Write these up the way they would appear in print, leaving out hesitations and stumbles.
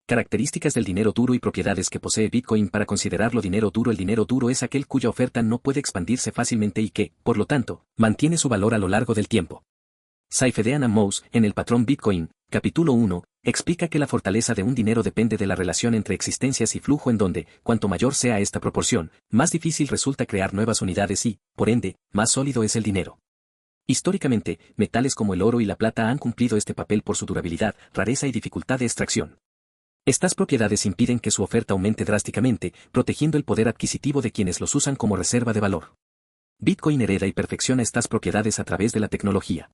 Características del dinero duro y propiedades que posee Bitcoin. Para considerarlo dinero duro, el dinero duro es aquel cuya oferta no puede expandirse fácilmente y que, por lo tanto, mantiene su valor a lo largo del tiempo. Saifedean Ammous, en El patrón Bitcoin, capítulo 1, explica que la fortaleza de un dinero depende de la relación entre existencias y flujo, en donde, cuanto mayor sea esta proporción, más difícil resulta crear nuevas unidades y, por ende, más sólido es el dinero. Históricamente, metales como el oro y la plata han cumplido este papel por su durabilidad, rareza y dificultad de extracción. Estas propiedades impiden que su oferta aumente drásticamente, protegiendo el poder adquisitivo de quienes los usan como reserva de valor. Bitcoin hereda y perfecciona estas propiedades a través de la tecnología.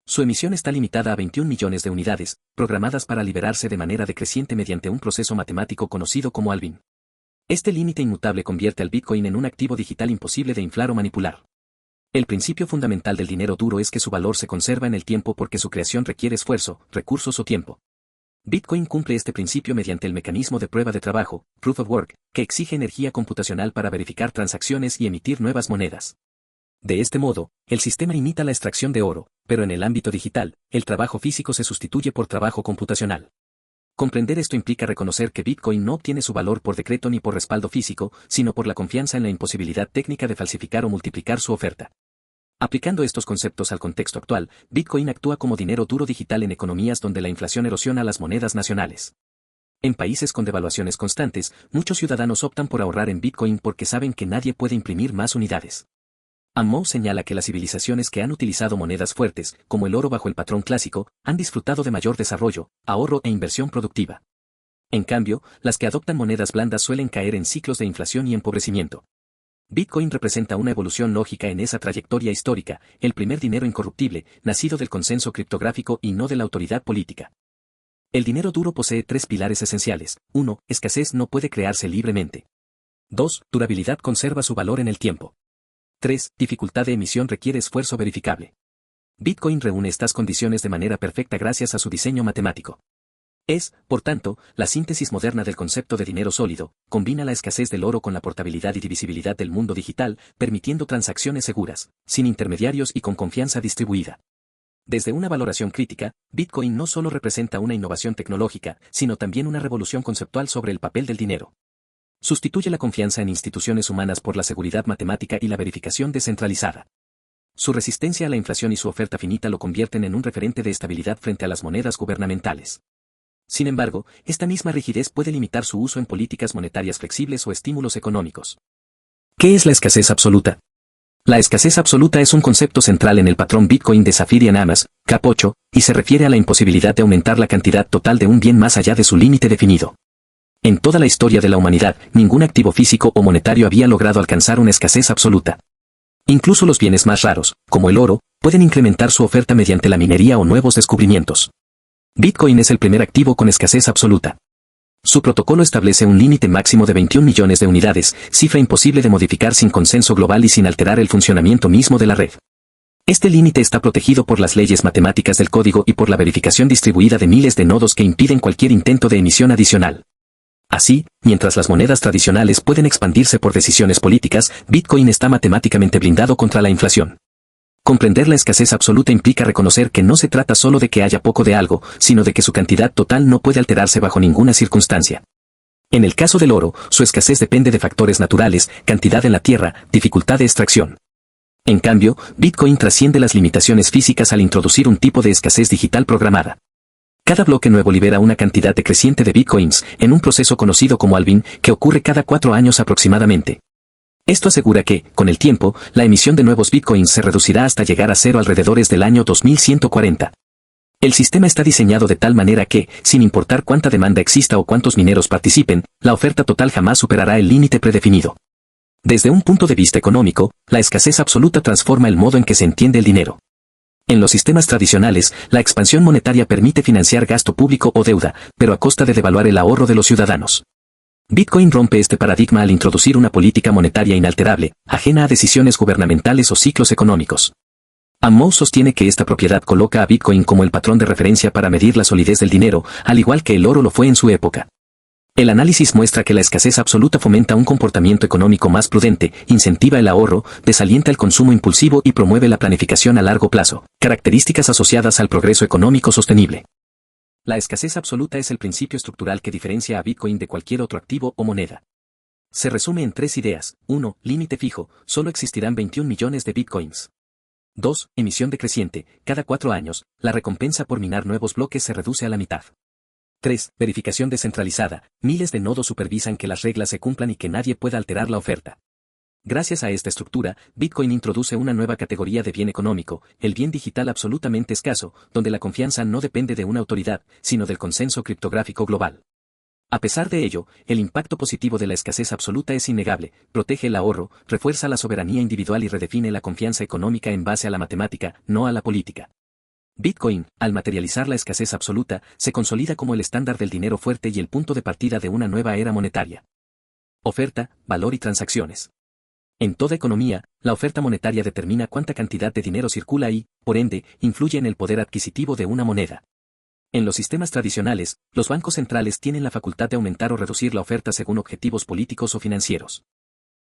Su emisión está limitada a 21 millones de unidades, programadas para liberarse de manera decreciente mediante un proceso matemático conocido como halving. Este límite inmutable convierte al Bitcoin en un activo digital imposible de inflar o manipular. El principio fundamental del dinero duro es que su valor se conserva en el tiempo porque su creación requiere esfuerzo, recursos o tiempo. Bitcoin cumple este principio mediante el mecanismo de prueba de trabajo, Proof of Work, que exige energía computacional para verificar transacciones y emitir nuevas monedas. De este modo, el sistema imita la extracción de oro, pero en el ámbito digital, el trabajo físico se sustituye por trabajo computacional. Comprender esto implica reconocer que Bitcoin no obtiene su valor por decreto ni por respaldo físico, sino por la confianza en la imposibilidad técnica de falsificar o multiplicar su oferta. Aplicando estos conceptos al contexto actual, Bitcoin actúa como dinero duro digital en economías donde la inflación erosiona las monedas nacionales. En países con devaluaciones constantes, muchos ciudadanos optan por ahorrar en Bitcoin porque saben que nadie puede imprimir más unidades. Ammous señala que las civilizaciones que han utilizado monedas fuertes, como el oro bajo el patrón clásico, han disfrutado de mayor desarrollo, ahorro e inversión productiva. En cambio, las que adoptan monedas blandas suelen caer en ciclos de inflación y empobrecimiento. Bitcoin representa una evolución lógica en esa trayectoria histórica, el primer dinero incorruptible, nacido del consenso criptográfico y no de la autoridad política. El dinero duro posee tres pilares esenciales. 1. Escasez no puede crearse libremente. 2. Durabilidad conserva su valor en el tiempo. 3. Dificultad de emisión requiere esfuerzo verificable. Bitcoin reúne estas condiciones de manera perfecta gracias a su diseño matemático. Es, por tanto, la síntesis moderna del concepto de dinero sólido, combina la escasez del oro con la portabilidad y divisibilidad del mundo digital, permitiendo transacciones seguras, sin intermediarios y con confianza distribuida. Desde una valoración crítica, Bitcoin no solo representa una innovación tecnológica, sino también una revolución conceptual sobre el papel del dinero. Sustituye la confianza en instituciones humanas por la seguridad matemática y la verificación descentralizada. Su resistencia a la inflación y su oferta finita lo convierten en un referente de estabilidad frente a las monedas gubernamentales. Sin embargo, esta misma rigidez puede limitar su uso en políticas monetarias flexibles o estímulos económicos. ¿Qué es la escasez absoluta? La escasez absoluta es un concepto central en el patrón Bitcoin de Saifedean Ammous, Cap 8, y se refiere a la imposibilidad de aumentar la cantidad total de un bien más allá de su límite definido. En toda la historia de la humanidad, ningún activo físico o monetario había logrado alcanzar una escasez absoluta. Incluso los bienes más raros, como el oro, pueden incrementar su oferta mediante la minería o nuevos descubrimientos. Bitcoin es el primer activo con escasez absoluta. Su protocolo establece un límite máximo de 21 millones de unidades, cifra imposible de modificar sin consenso global y sin alterar el funcionamiento mismo de la red. Este límite está protegido por las leyes matemáticas del código y por la verificación distribuida de miles de nodos que impiden cualquier intento de emisión adicional. Así, mientras las monedas tradicionales pueden expandirse por decisiones políticas, Bitcoin está matemáticamente blindado contra la inflación. Comprender la escasez absoluta implica reconocer que no se trata solo de que haya poco de algo, sino de que su cantidad total no puede alterarse bajo ninguna circunstancia. En el caso del oro, su escasez depende de factores naturales, cantidad en la tierra, dificultad de extracción. En cambio, Bitcoin trasciende las limitaciones físicas al introducir un tipo de escasez digital programada. Cada bloque nuevo libera una cantidad decreciente de Bitcoins, en un proceso conocido como halving, que ocurre cada 4 años aproximadamente. Esto asegura que, con el tiempo, la emisión de nuevos Bitcoins se reducirá hasta llegar a cero alrededores del año 2140. El sistema está diseñado de tal manera que, sin importar cuánta demanda exista o cuántos mineros participen, la oferta total jamás superará el límite predefinido. Desde un punto de vista económico, la escasez absoluta transforma el modo en que se entiende el dinero. En los sistemas tradicionales, la expansión monetaria permite financiar gasto público o deuda, pero a costa de devaluar el ahorro de los ciudadanos. Bitcoin rompe este paradigma al introducir una política monetaria inalterable, ajena a decisiones gubernamentales o ciclos económicos. Ammous sostiene que esta propiedad coloca a Bitcoin como el patrón de referencia para medir la solidez del dinero, al igual que el oro lo fue en su época. El análisis muestra que la escasez absoluta fomenta un comportamiento económico más prudente, incentiva el ahorro, desalienta el consumo impulsivo y promueve la planificación a largo plazo, características asociadas al progreso económico sostenible. La escasez absoluta es el principio estructural que diferencia a Bitcoin de cualquier otro activo o moneda. Se resume en tres ideas. 1. Límite fijo, solo existirán 21 millones de Bitcoins. 2. Emisión decreciente, cada 4 años, la recompensa por minar nuevos bloques se reduce a la mitad. 3. Verificación descentralizada, miles de nodos supervisan que las reglas se cumplan y que nadie pueda alterar la oferta. Gracias a esta estructura, Bitcoin introduce una nueva categoría de bien económico, el bien digital absolutamente escaso, donde la confianza no depende de una autoridad, sino del consenso criptográfico global. A pesar de ello, el impacto positivo de la escasez absoluta es innegable, protege el ahorro, refuerza la soberanía individual y redefine la confianza económica en base a la matemática, no a la política. Bitcoin, al materializar la escasez absoluta, se consolida como el estándar del dinero fuerte y el punto de partida de una nueva era monetaria. Oferta, valor y transacciones. En toda economía, la oferta monetaria determina cuánta cantidad de dinero circula y, por ende, influye en el poder adquisitivo de una moneda. En los sistemas tradicionales, los bancos centrales tienen la facultad de aumentar o reducir la oferta según objetivos políticos o financieros.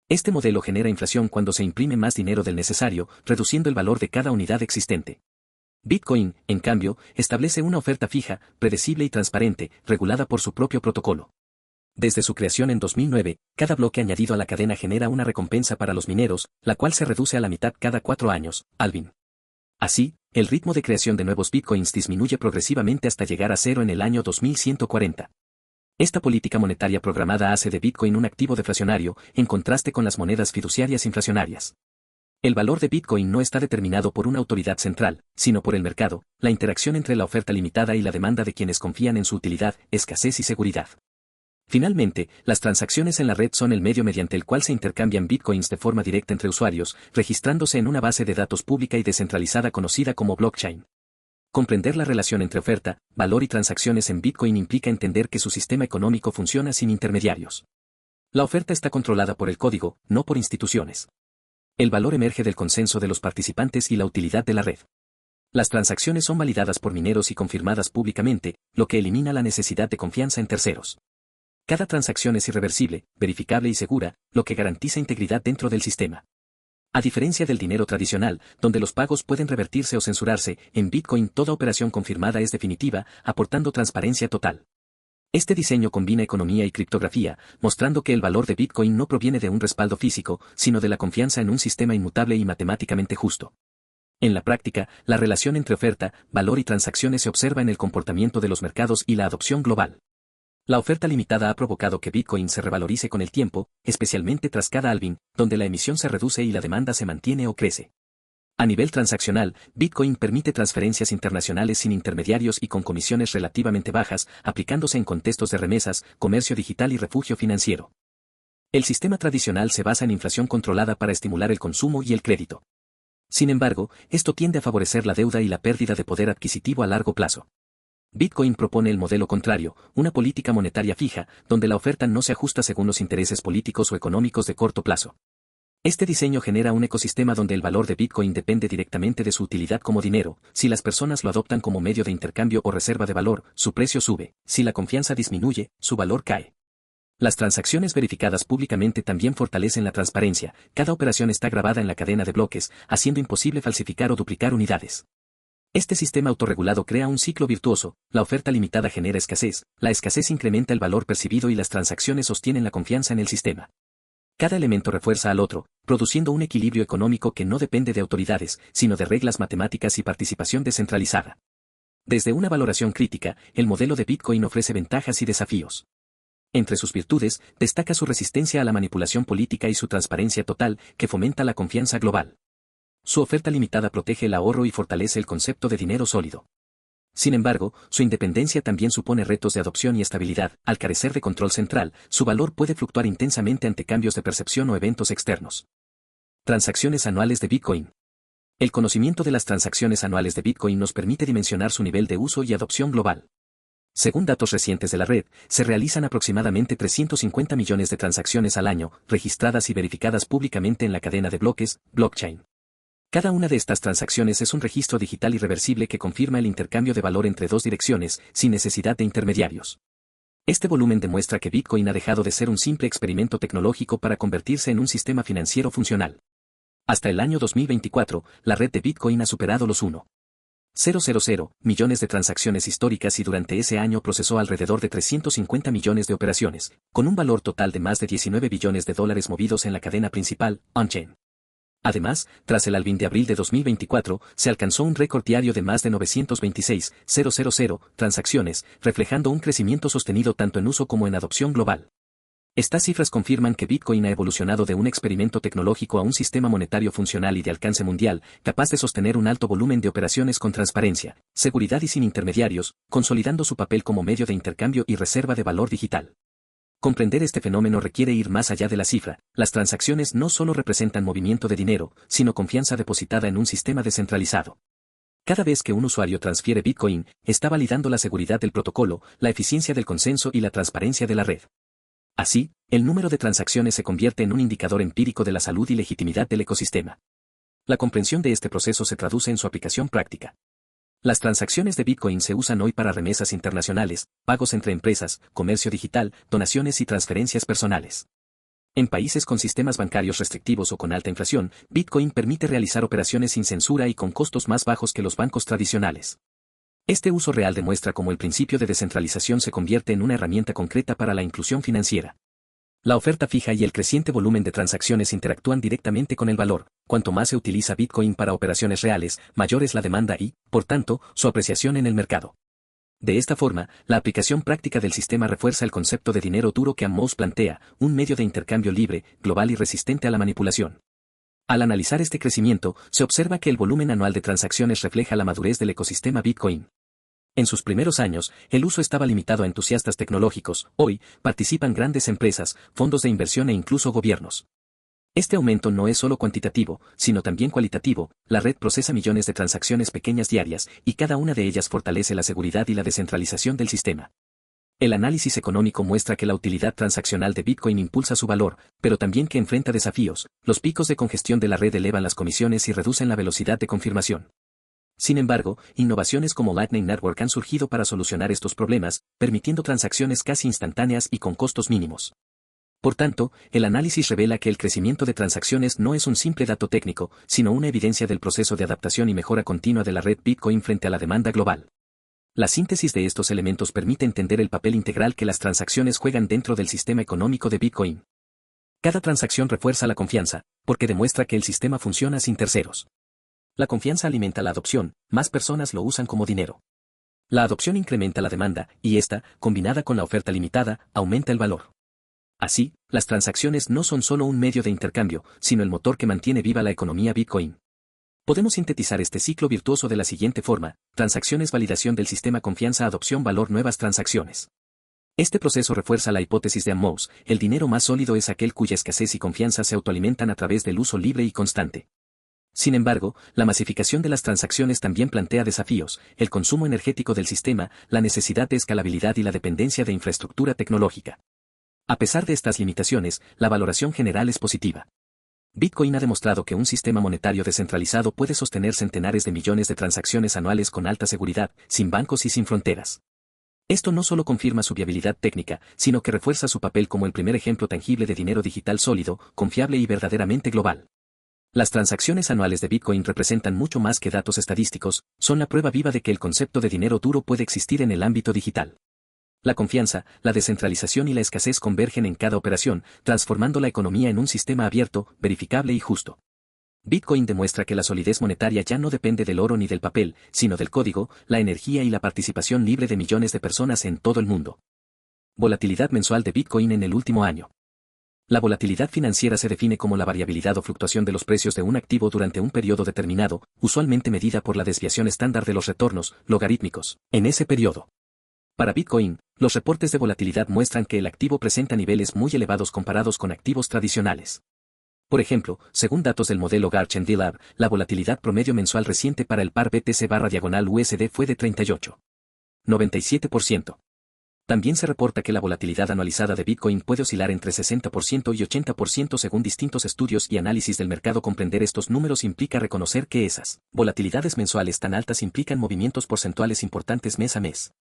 Este modelo genera inflación cuando se imprime más dinero del necesario, reduciendo el valor de cada unidad existente. Bitcoin, en cambio, establece una oferta fija, predecible y transparente, regulada por su propio protocolo. Desde su creación en 2009, cada bloque añadido a la cadena genera una recompensa para los mineros, la cual se reduce a la mitad cada 4 años, halving. Así, el ritmo de creación de nuevos bitcoins disminuye progresivamente hasta llegar a cero en el año 2140. Esta política monetaria programada hace de Bitcoin un activo deflacionario, en contraste con las monedas fiduciarias inflacionarias. El valor de Bitcoin no está determinado por una autoridad central, sino por el mercado, la interacción entre la oferta limitada y la demanda de quienes confían en su utilidad, escasez y seguridad. Finalmente, las transacciones en la red son el medio mediante el cual se intercambian bitcoins de forma directa entre usuarios, registrándose en una base de datos pública y descentralizada conocida como blockchain. Comprender la relación entre oferta, valor y transacciones en Bitcoin implica entender que su sistema económico funciona sin intermediarios. La oferta está controlada por el código, no por instituciones. El valor emerge del consenso de los participantes y la utilidad de la red. Las transacciones son validadas por mineros y confirmadas públicamente, lo que elimina la necesidad de confianza en terceros. Cada transacción es irreversible, verificable y segura, lo que garantiza integridad dentro del sistema. A diferencia del dinero tradicional, donde los pagos pueden revertirse o censurarse, en Bitcoin toda operación confirmada es definitiva, aportando transparencia total. Este diseño combina economía y criptografía, mostrando que el valor de Bitcoin no proviene de un respaldo físico, sino de la confianza en un sistema inmutable y matemáticamente justo. En la práctica, la relación entre oferta, valor y transacciones se observa en el comportamiento de los mercados y la adopción global. La oferta limitada ha provocado que Bitcoin se revalorice con el tiempo, especialmente tras cada halving, donde la emisión se reduce y la demanda se mantiene o crece. A nivel transaccional, Bitcoin permite transferencias internacionales sin intermediarios y con comisiones relativamente bajas, aplicándose en contextos de remesas, comercio digital y refugio financiero. El sistema tradicional se basa en inflación controlada para estimular el consumo y el crédito. Sin embargo, esto tiende a favorecer la deuda y la pérdida de poder adquisitivo a largo plazo. Bitcoin propone el modelo contrario, una política monetaria fija, donde la oferta no se ajusta según los intereses políticos o económicos de corto plazo. Este diseño genera un ecosistema donde el valor de Bitcoin depende directamente de su utilidad como dinero. Si las personas lo adoptan como medio de intercambio o reserva de valor, su precio sube; si la confianza disminuye, su valor cae. Las transacciones verificadas públicamente también fortalecen la transparencia. Cada operación está grabada en la cadena de bloques, haciendo imposible falsificar o duplicar unidades. Este sistema autorregulado crea un ciclo virtuoso, la oferta limitada genera escasez, la escasez incrementa el valor percibido y las transacciones sostienen la confianza en el sistema. Cada elemento refuerza al otro, produciendo un equilibrio económico que no depende de autoridades, sino de reglas matemáticas y participación descentralizada. Desde una valoración crítica, el modelo de Bitcoin ofrece ventajas y desafíos. Entre sus virtudes, destaca su resistencia a la manipulación política y su transparencia total, que fomenta la confianza global. Su oferta limitada protege el ahorro y fortalece el concepto de dinero sólido. Sin embargo, su independencia también supone retos de adopción y estabilidad. Al carecer de control central, su valor puede fluctuar intensamente ante cambios de percepción o eventos externos. Transacciones anuales de Bitcoin. El conocimiento de las transacciones anuales de Bitcoin nos permite dimensionar su nivel de uso y adopción global. Según datos recientes de la red, se realizan aproximadamente 350 millones de transacciones al año, registradas y verificadas públicamente en la cadena de bloques, blockchain. Cada una de estas transacciones es un registro digital irreversible que confirma el intercambio de valor entre dos direcciones, sin necesidad de intermediarios. Este volumen demuestra que Bitcoin ha dejado de ser un simple experimento tecnológico para convertirse en un sistema financiero funcional. Hasta el año 2024, la red de Bitcoin ha superado los 1. millones de transacciones históricas y durante ese año procesó alrededor de 350 millones de operaciones, con un valor total de más de 19 billones de dólares movidos en la cadena principal, on-chain. Además, tras el halving de abril de 2024, se alcanzó un récord diario de más de 926.000 transacciones, reflejando un crecimiento sostenido tanto en uso como en adopción global. Estas cifras confirman que Bitcoin ha evolucionado de un experimento tecnológico a un sistema monetario funcional y de alcance mundial, capaz de sostener un alto volumen de operaciones con transparencia, seguridad y sin intermediarios, consolidando su papel como medio de intercambio y reserva de valor digital. Comprender este fenómeno requiere ir más allá de la cifra. Las transacciones no solo representan movimiento de dinero, sino confianza depositada en un sistema descentralizado. Cada vez que un usuario transfiere Bitcoin, está validando la seguridad del protocolo, la eficiencia del consenso y la transparencia de la red. Así, el número de transacciones se convierte en un indicador empírico de la salud y legitimidad del ecosistema. La comprensión de este proceso se traduce en su aplicación práctica. Las transacciones de Bitcoin se usan hoy para remesas internacionales, pagos entre empresas, comercio digital, donaciones y transferencias personales. En países con sistemas bancarios restrictivos o con alta inflación, Bitcoin permite realizar operaciones sin censura y con costos más bajos que los bancos tradicionales. Este uso real demuestra cómo el principio de descentralización se convierte en una herramienta concreta para la inclusión financiera. La oferta fija y el creciente volumen de transacciones interactúan directamente con el valor. Cuanto más se utiliza Bitcoin para operaciones reales, mayor es la demanda y, por tanto, su apreciación en el mercado. De esta forma, la aplicación práctica del sistema refuerza el concepto de dinero duro que Amos plantea, un medio de intercambio libre, global y resistente a la manipulación. Al analizar este crecimiento, se observa que el volumen anual de transacciones refleja la madurez del ecosistema Bitcoin. En sus primeros años, el uso estaba limitado a entusiastas tecnológicos. Hoy, participan grandes empresas, fondos de inversión e incluso gobiernos. Este aumento no es solo cuantitativo, sino también cualitativo. La red procesa millones de transacciones pequeñas diarias, y cada una de ellas fortalece la seguridad y la descentralización del sistema. El análisis económico muestra que la utilidad transaccional de Bitcoin impulsa su valor, pero también que enfrenta desafíos. Los picos de congestión de la red elevan las comisiones y reducen la velocidad de confirmación. Sin embargo, innovaciones como Lightning Network han surgido para solucionar estos problemas, permitiendo transacciones casi instantáneas y con costos mínimos. Por tanto, el análisis revela que el crecimiento de transacciones no es un simple dato técnico, sino una evidencia del proceso de adaptación y mejora continua de la red Bitcoin frente a la demanda global. La síntesis de estos elementos permite entender el papel integral que las transacciones juegan dentro del sistema económico de Bitcoin. Cada transacción refuerza la confianza, porque demuestra que el sistema funciona sin terceros. La confianza alimenta la adopción, más personas lo usan como dinero. La adopción incrementa la demanda, y esta, combinada con la oferta limitada, aumenta el valor. Así, las transacciones no son solo un medio de intercambio, sino el motor que mantiene viva la economía Bitcoin. Podemos sintetizar este ciclo virtuoso de la siguiente forma: transacciones, validación del sistema, confianza, adopción, valor, nuevas transacciones. Este proceso refuerza la hipótesis de Amos: el dinero más sólido es aquel cuya escasez y confianza se autoalimentan a través del uso libre y constante. Sin embargo, la masificación de las transacciones también plantea desafíos: el consumo energético del sistema, la necesidad de escalabilidad y la dependencia de infraestructura tecnológica. A pesar de estas limitaciones, la valoración general es positiva. Bitcoin ha demostrado que un sistema monetario descentralizado puede sostener centenares de millones de transacciones anuales con alta seguridad, sin bancos y sin fronteras. Esto no solo confirma su viabilidad técnica, sino que refuerza su papel como el primer ejemplo tangible de dinero digital sólido, confiable y verdaderamente global. Las transacciones anuales de Bitcoin representan mucho más que datos estadísticos, son la prueba viva de que el concepto de dinero duro puede existir en el ámbito digital. La confianza, la descentralización y la escasez convergen en cada operación, transformando la economía en un sistema abierto, verificable y justo. Bitcoin demuestra que la solidez monetaria ya no depende del oro ni del papel, sino del código, la energía y la participación libre de millones de personas en todo el mundo. Volatilidad mensual de Bitcoin en el último año. La volatilidad financiera se define como la variabilidad o fluctuación de los precios de un activo durante un periodo determinado, usualmente medida por la desviación estándar de los retornos logarítmicos en ese periodo. Para Bitcoin, los reportes de volatilidad muestran que el activo presenta niveles muy elevados comparados con activos tradicionales. Por ejemplo, según datos del modelo Garchen D-Lab, la volatilidad promedio mensual reciente para el par BTC/USD fue de 38,97%. También se reporta que la volatilidad anualizada de Bitcoin puede oscilar entre 60% y 80% según distintos estudios y análisis del mercado. Comprender estos números implica reconocer que esas volatilidades mensuales tan altas implican movimientos porcentuales importantes mes a mes.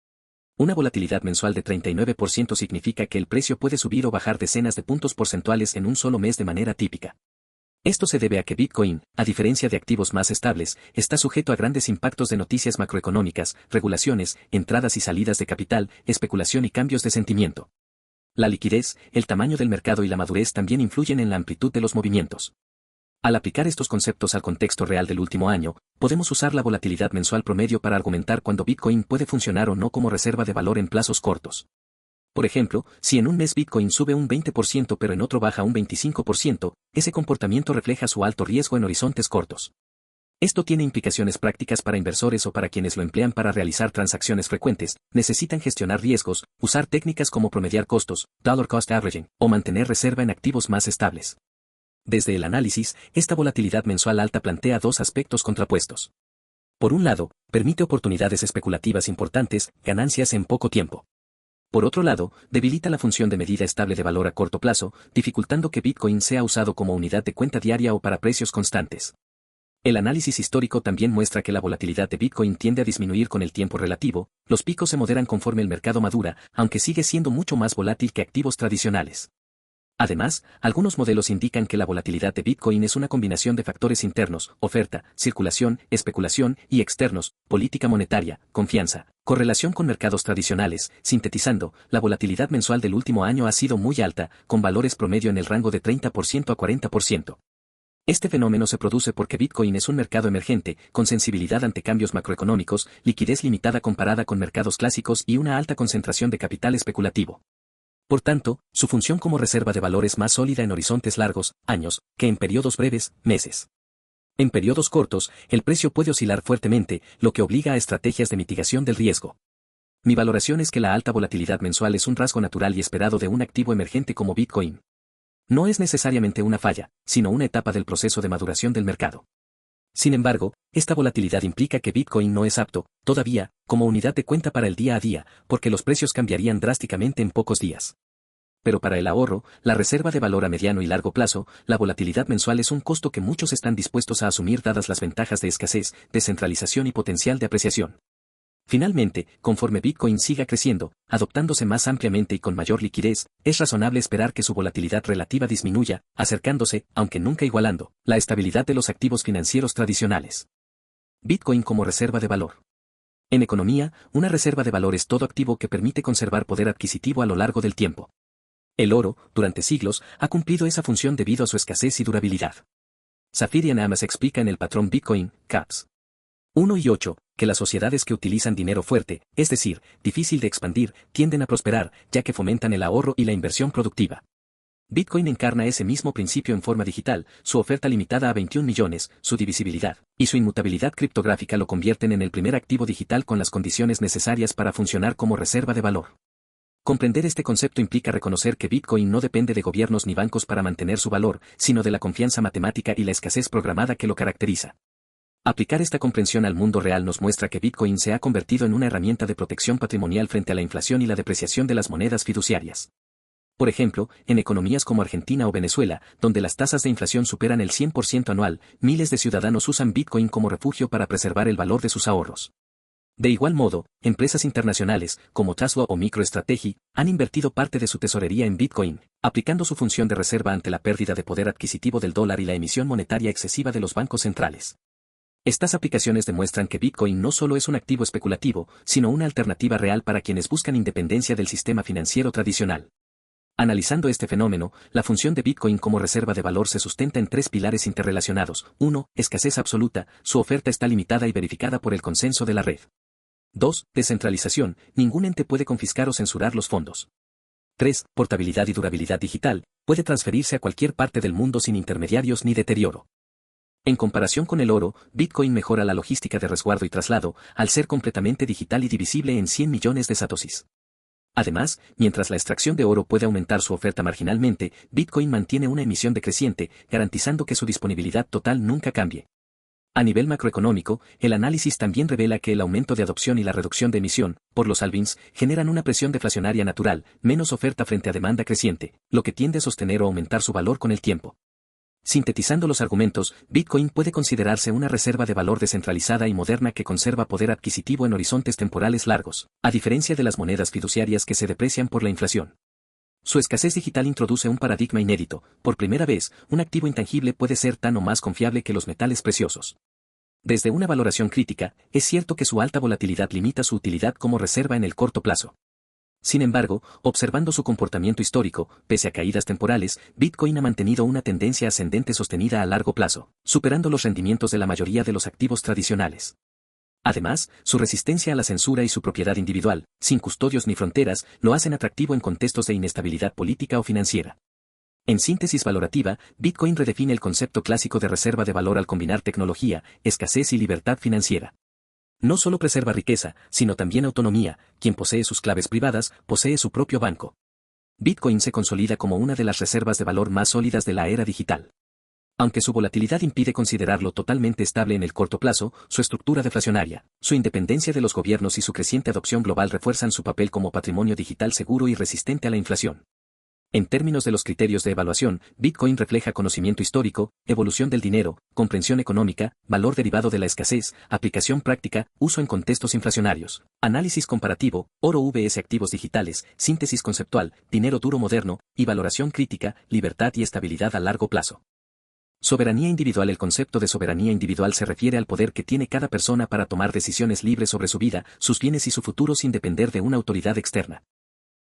Una volatilidad mensual de 39% significa que el precio puede subir o bajar decenas de puntos porcentuales en un solo mes de manera típica. Esto se debe a que Bitcoin, a diferencia de activos más estables, está sujeto a grandes impactos de noticias macroeconómicas, regulaciones, entradas y salidas de capital, especulación y cambios de sentimiento. La liquidez, el tamaño del mercado y la madurez también influyen en la amplitud de los movimientos. Al aplicar estos conceptos al contexto real del último año, podemos usar la volatilidad mensual promedio para argumentar cuándo Bitcoin puede funcionar o no como reserva de valor en plazos cortos. Por ejemplo, si en un mes Bitcoin sube un 20% pero en otro baja un 25%, ese comportamiento refleja su alto riesgo en horizontes cortos. Esto tiene implicaciones prácticas para inversores o para quienes lo emplean para realizar transacciones frecuentes, necesitan gestionar riesgos, usar técnicas como promediar costos, dollar cost averaging, o mantener reserva en activos más estables. Desde el análisis, esta volatilidad mensual alta plantea dos aspectos contrapuestos. Por un lado, permite oportunidades especulativas importantes, ganancias en poco tiempo. Por otro lado, debilita la función de medida estable de valor a corto plazo, dificultando que Bitcoin sea usado como unidad de cuenta diaria o para precios constantes. El análisis histórico también muestra que la volatilidad de Bitcoin tiende a disminuir con el tiempo relativo, los picos se moderan conforme el mercado madura, aunque sigue siendo mucho más volátil que activos tradicionales. Además, algunos modelos indican que la volatilidad de Bitcoin es una combinación de factores internos, oferta, circulación, especulación, y externos, política monetaria, confianza, correlación con mercados tradicionales. Sintetizando, la volatilidad mensual del último año ha sido muy alta, con valores promedio en el rango de 30% a 40%. Este fenómeno se produce porque Bitcoin es un mercado emergente, con sensibilidad ante cambios macroeconómicos, liquidez limitada comparada con mercados clásicos y una alta concentración de capital especulativo. Por tanto, su función como reserva de valor es más sólida en horizontes largos, años, que en periodos breves, meses. En periodos cortos, el precio puede oscilar fuertemente, lo que obliga a estrategias de mitigación del riesgo. Mi valoración es que la alta volatilidad mensual es un rasgo natural y esperado de un activo emergente como Bitcoin. No es necesariamente una falla, sino una etapa del proceso de maduración del mercado. Sin embargo, esta volatilidad implica que Bitcoin no es apto, todavía, como unidad de cuenta para el día a día, porque los precios cambiarían drásticamente en pocos días. Pero para el ahorro, la reserva de valor a mediano y largo plazo, la volatilidad mensual es un costo que muchos están dispuestos a asumir dadas las ventajas de escasez, descentralización y potencial de apreciación. Finalmente, conforme Bitcoin siga creciendo, adoptándose más ampliamente y con mayor liquidez, es razonable esperar que su volatilidad relativa disminuya, acercándose, aunque nunca igualando, la estabilidad de los activos financieros tradicionales. Bitcoin como reserva de valor. En economía, una reserva de valor es todo activo que permite conservar poder adquisitivo a lo largo del tiempo. El oro, durante siglos, ha cumplido esa función debido a su escasez y durabilidad. Safirian Amas explica en el patrón Bitcoin, CAPS 1 y 8, que las sociedades que utilizan dinero fuerte, es decir, difícil de expandir, tienden a prosperar, ya que fomentan el ahorro y la inversión productiva. Bitcoin encarna ese mismo principio en forma digital, su oferta limitada a 21 millones, su divisibilidad, y su inmutabilidad criptográfica lo convierten en el primer activo digital con las condiciones necesarias para funcionar como reserva de valor. Comprender este concepto implica reconocer que Bitcoin no depende de gobiernos ni bancos para mantener su valor, sino de la confianza matemática y la escasez programada que lo caracteriza. Aplicar esta comprensión al mundo real nos muestra que Bitcoin se ha convertido en una herramienta de protección patrimonial frente a la inflación y la depreciación de las monedas fiduciarias. Por ejemplo, en economías como Argentina o Venezuela, donde las tasas de inflación superan el 100% anual, miles de ciudadanos usan Bitcoin como refugio para preservar el valor de sus ahorros. De igual modo, empresas internacionales, como Tesla o MicroStrategy, han invertido parte de su tesorería en Bitcoin, aplicando su función de reserva ante la pérdida de poder adquisitivo del dólar y la emisión monetaria excesiva de los bancos centrales. Estas aplicaciones demuestran que Bitcoin no solo es un activo especulativo, sino una alternativa real para quienes buscan independencia del sistema financiero tradicional. Analizando este fenómeno, la función de Bitcoin como reserva de valor se sustenta en tres pilares interrelacionados. 1. Escasez absoluta, su oferta está limitada y verificada por el consenso de la red. 2. Descentralización, ningún ente puede confiscar o censurar los fondos. 3. Portabilidad y durabilidad digital, puede transferirse a cualquier parte del mundo sin intermediarios ni deterioro. En comparación con el oro, Bitcoin mejora la logística de resguardo y traslado, al ser completamente digital y divisible en 100 millones de satoshis. Además, mientras la extracción de oro puede aumentar su oferta marginalmente, Bitcoin mantiene una emisión decreciente, garantizando que su disponibilidad total nunca cambie. A nivel macroeconómico, el análisis también revela que el aumento de adopción y la reducción de emisión, por los halvings, generan una presión deflacionaria natural, menos oferta frente a demanda creciente, lo que tiende a sostener o aumentar su valor con el tiempo. Sintetizando los argumentos, Bitcoin puede considerarse una reserva de valor descentralizada y moderna que conserva poder adquisitivo en horizontes temporales largos, a diferencia de las monedas fiduciarias que se deprecian por la inflación. Su escasez digital introduce un paradigma inédito. Por primera vez, un activo intangible puede ser tan o más confiable que los metales preciosos. Desde una valoración crítica, es cierto que su alta volatilidad limita su utilidad como reserva en el corto plazo. Sin embargo, observando su comportamiento histórico, pese a caídas temporales, Bitcoin ha mantenido una tendencia ascendente sostenida a largo plazo, superando los rendimientos de la mayoría de los activos tradicionales. Además, su resistencia a la censura y su propiedad individual, sin custodios ni fronteras, lo hacen atractivo en contextos de inestabilidad política o financiera. En síntesis valorativa, Bitcoin redefine el concepto clásico de reserva de valor al combinar tecnología, escasez y libertad financiera. No solo preserva riqueza, sino también autonomía. Quien posee sus claves privadas, posee su propio banco. Bitcoin se consolida como una de las reservas de valor más sólidas de la era digital. Aunque su volatilidad impide considerarlo totalmente estable en el corto plazo, su estructura deflacionaria, su independencia de los gobiernos y su creciente adopción global refuerzan su papel como patrimonio digital seguro y resistente a la inflación. En términos de los criterios de evaluación, Bitcoin refleja conocimiento histórico, evolución del dinero, comprensión económica, valor derivado de la escasez, aplicación práctica, uso en contextos inflacionarios, análisis comparativo, oro vs activos digitales, síntesis conceptual, dinero duro moderno, y valoración crítica, libertad y estabilidad a largo plazo. Soberanía individual. El concepto de soberanía individual se refiere al poder que tiene cada persona para tomar decisiones libres sobre su vida, sus bienes y su futuro sin depender de una autoridad externa.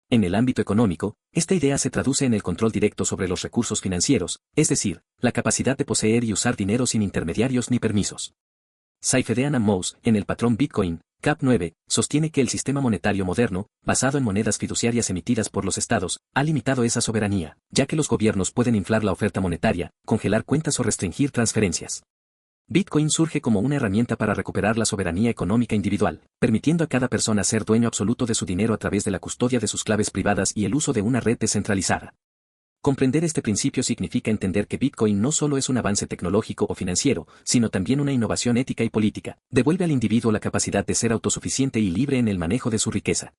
En el ámbito económico, esta idea se traduce en el control directo sobre los recursos financieros, es decir, la capacidad de poseer y usar dinero sin intermediarios ni permisos. Saifedean Ammous, en el patrón Bitcoin, Cap 9, sostiene que el sistema monetario moderno, basado en monedas fiduciarias emitidas por los estados, ha limitado esa soberanía, ya que los gobiernos pueden inflar la oferta monetaria, congelar cuentas o restringir transferencias. Bitcoin surge como una herramienta para recuperar la soberanía económica individual, permitiendo a cada persona ser dueño absoluto de su dinero a través de la custodia de sus claves privadas y el uso de una red descentralizada. Comprender este principio significa entender que Bitcoin no solo es un avance tecnológico o financiero, sino también una innovación ética y política. Devuelve al individuo la capacidad de ser autosuficiente y libre en el manejo de su riqueza.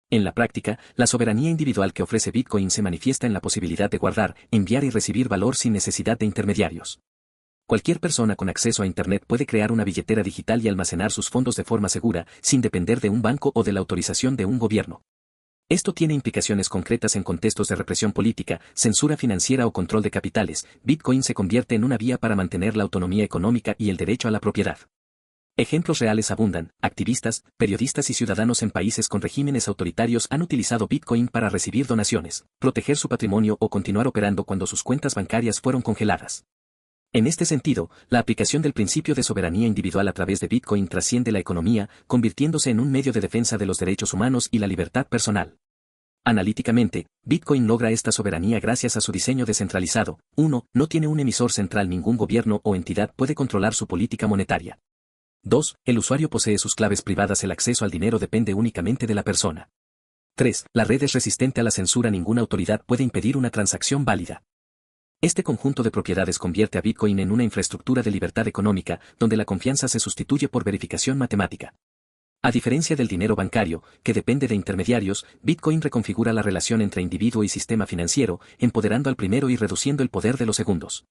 En la práctica, la soberanía individual que ofrece Bitcoin se manifiesta en la posibilidad de guardar, enviar y recibir valor sin necesidad de intermediarios. Cualquier persona con acceso a Internet puede crear una billetera digital y almacenar sus fondos de forma segura, sin depender de un banco o de la autorización de un gobierno. Esto tiene implicaciones concretas en contextos de represión política, censura financiera o control de capitales. Bitcoin se convierte en una vía para mantener la autonomía económica y el derecho a la propiedad. Ejemplos reales abundan. Activistas, periodistas y ciudadanos en países con regímenes autoritarios han utilizado Bitcoin para recibir donaciones, proteger su patrimonio o continuar operando cuando sus cuentas bancarias fueron congeladas. En este sentido, la aplicación del principio de soberanía individual a través de Bitcoin trasciende la economía, convirtiéndose en un medio de defensa de los derechos humanos y la libertad personal. Analíticamente, Bitcoin logra esta soberanía gracias a su diseño descentralizado. 1. No tiene un emisor central. Ningún gobierno o entidad puede controlar su política monetaria. 2. El usuario posee sus claves privadas. El acceso al dinero depende únicamente de la persona. 3. La red es resistente a la censura. Ninguna autoridad puede impedir una transacción válida. Este conjunto de propiedades convierte a Bitcoin en una infraestructura de libertad económica, donde la confianza se sustituye por verificación matemática. A diferencia del dinero bancario, que depende de intermediarios, Bitcoin reconfigura la relación entre individuo y sistema financiero, empoderando al primero y reduciendo el poder de los segundos.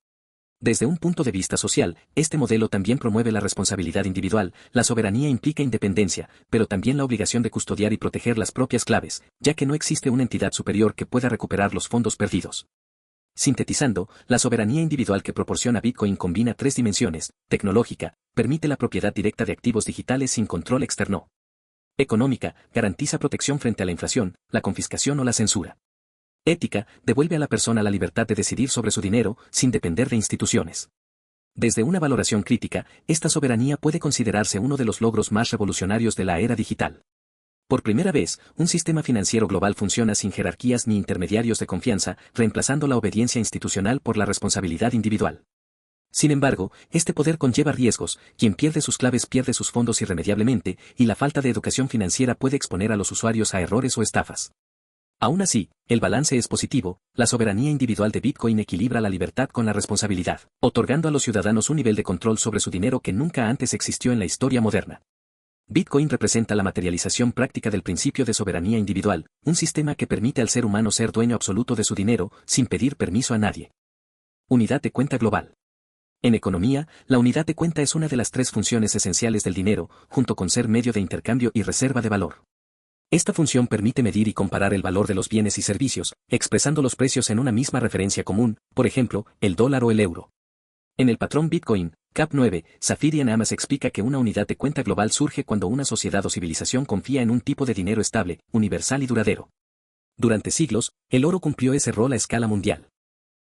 Desde un punto de vista social, este modelo también promueve la responsabilidad individual. La soberanía implica independencia, pero también la obligación de custodiar y proteger las propias claves, ya que no existe una entidad superior que pueda recuperar los fondos perdidos. Sintetizando, la soberanía individual que proporciona Bitcoin combina tres dimensiones: tecnológica, permite la propiedad directa de activos digitales sin control externo. Económica, garantiza protección frente a la inflación, la confiscación o la censura. Ética, devuelve a la persona la libertad de decidir sobre su dinero, sin depender de instituciones. Desde una valoración crítica, esta soberanía puede considerarse uno de los logros más revolucionarios de la era digital. Por primera vez, un sistema financiero global funciona sin jerarquías ni intermediarios de confianza, reemplazando la obediencia institucional por la responsabilidad individual. Sin embargo, este poder conlleva riesgos. Quien pierde sus claves pierde sus fondos irremediablemente, y la falta de educación financiera puede exponer a los usuarios a errores o estafas. Aún así, el balance es positivo. La soberanía individual de Bitcoin equilibra la libertad con la responsabilidad, otorgando a los ciudadanos un nivel de control sobre su dinero que nunca antes existió en la historia moderna. Bitcoin representa la materialización práctica del principio de soberanía individual, un sistema que permite al ser humano ser dueño absoluto de su dinero, sin pedir permiso a nadie. Unidad de cuenta global. En economía, la unidad de cuenta es una de las tres funciones esenciales del dinero, junto con ser medio de intercambio y reserva de valor. Esta función permite medir y comparar el valor de los bienes y servicios, expresando los precios en una misma referencia común, por ejemplo, el dólar o el euro. En el patrón Bitcoin, CAP9, Safirian Amas explica que una unidad de cuenta global surge cuando una sociedad o civilización confía en un tipo de dinero estable, universal y duradero. Durante siglos, el oro cumplió ese rol a escala mundial.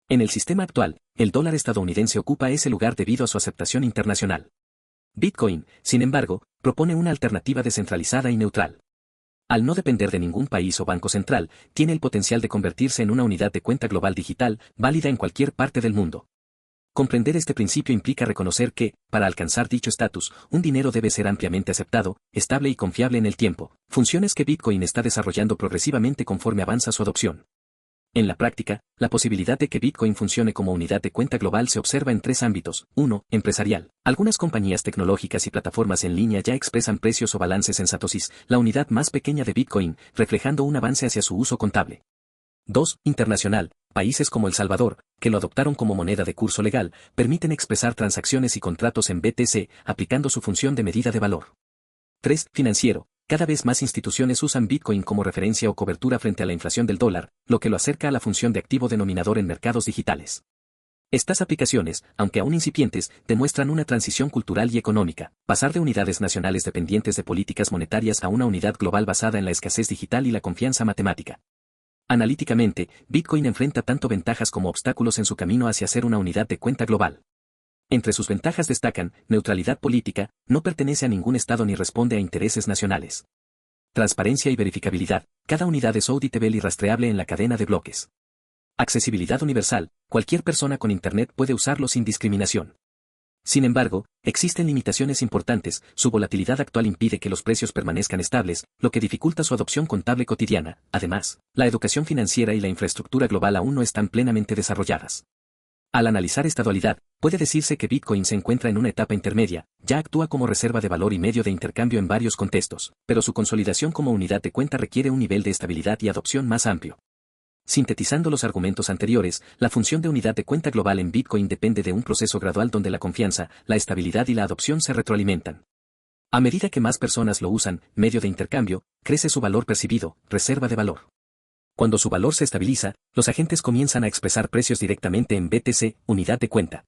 En el sistema actual, el dólar estadounidense ocupa ese lugar debido a su aceptación internacional. Bitcoin, sin embargo, propone una alternativa descentralizada y neutral. Al no depender de ningún país o banco central, tiene el potencial de convertirse en una unidad de cuenta global digital, válida en cualquier parte del mundo. Comprender este principio implica reconocer que, para alcanzar dicho estatus, un dinero debe ser ampliamente aceptado, estable y confiable en el tiempo, funciones que Bitcoin está desarrollando progresivamente conforme avanza su adopción. En la práctica, la posibilidad de que Bitcoin funcione como unidad de cuenta global se observa en 3 ámbitos. 1. Empresarial. Algunas compañías tecnológicas y plataformas en línea ya expresan precios o balances en satoshis, la unidad más pequeña de Bitcoin, reflejando un avance hacia su uso contable. 2. Internacional. Países como El Salvador, que lo adoptaron como moneda de curso legal, permiten expresar transacciones y contratos en BTC, aplicando su función de medida de valor. 3. Financiero. Cada vez más instituciones usan Bitcoin como referencia o cobertura frente a la inflación del dólar, lo que lo acerca a la función de activo denominador en mercados digitales. Estas aplicaciones, aunque aún incipientes, demuestran una transición cultural y económica, pasar de unidades nacionales dependientes de políticas monetarias a una unidad global basada en la escasez digital y la confianza matemática. Analíticamente, Bitcoin enfrenta tanto ventajas como obstáculos en su camino hacia ser una unidad de cuenta global. Entre sus ventajas destacan, neutralidad política, no pertenece a ningún estado ni responde a intereses nacionales. Transparencia y verificabilidad, cada unidad es auditable y rastreable en la cadena de bloques. Accesibilidad universal, cualquier persona con Internet puede usarlo sin discriminación. Sin embargo, existen limitaciones importantes, su volatilidad actual impide que los precios permanezcan estables, lo que dificulta su adopción contable cotidiana. Además, la educación financiera y la infraestructura global aún no están plenamente desarrolladas. Al analizar esta dualidad, puede decirse que Bitcoin se encuentra en una etapa intermedia, ya actúa como reserva de valor y medio de intercambio en varios contextos, pero su consolidación como unidad de cuenta requiere un nivel de estabilidad y adopción más amplio. Sintetizando los argumentos anteriores, la función de unidad de cuenta global en Bitcoin depende de un proceso gradual donde la confianza, la estabilidad y la adopción se retroalimentan. A medida que más personas lo usan, medio de intercambio, crece su valor percibido, reserva de valor. Cuando su valor se estabiliza, los agentes comienzan a expresar precios directamente en BTC, unidad de cuenta.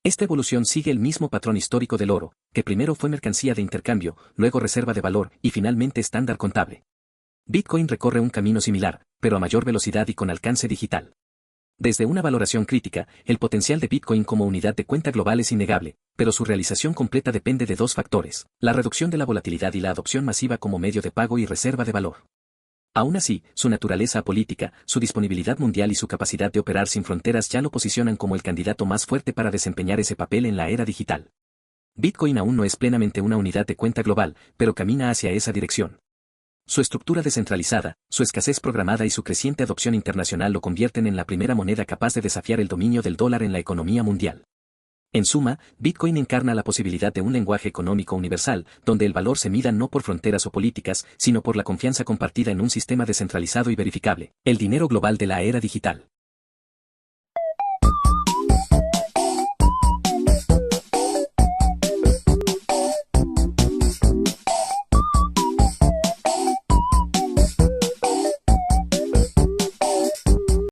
Esta evolución sigue el mismo patrón histórico del oro, que primero fue mercancía de intercambio, luego reserva de valor y finalmente estándar contable. Bitcoin recorre un camino similar, pero a mayor velocidad y con alcance digital. Desde una valoración crítica, el potencial de Bitcoin como unidad de cuenta global es innegable, pero su realización completa depende de 2 factores, la reducción de la volatilidad y la adopción masiva como medio de pago y reserva de valor. Aún así, su naturaleza apolítica, su disponibilidad mundial y su capacidad de operar sin fronteras ya lo posicionan como el candidato más fuerte para desempeñar ese papel en la era digital. Bitcoin aún no es plenamente una unidad de cuenta global, pero camina hacia esa dirección. Su estructura descentralizada, su escasez programada y su creciente adopción internacional lo convierten en la primera moneda capaz de desafiar el dominio del dólar en la economía mundial. En suma, Bitcoin encarna la posibilidad de un lenguaje económico universal, donde el valor se mida no por fronteras o políticas, sino por la confianza compartida en un sistema descentralizado y verificable, el dinero global de la era digital.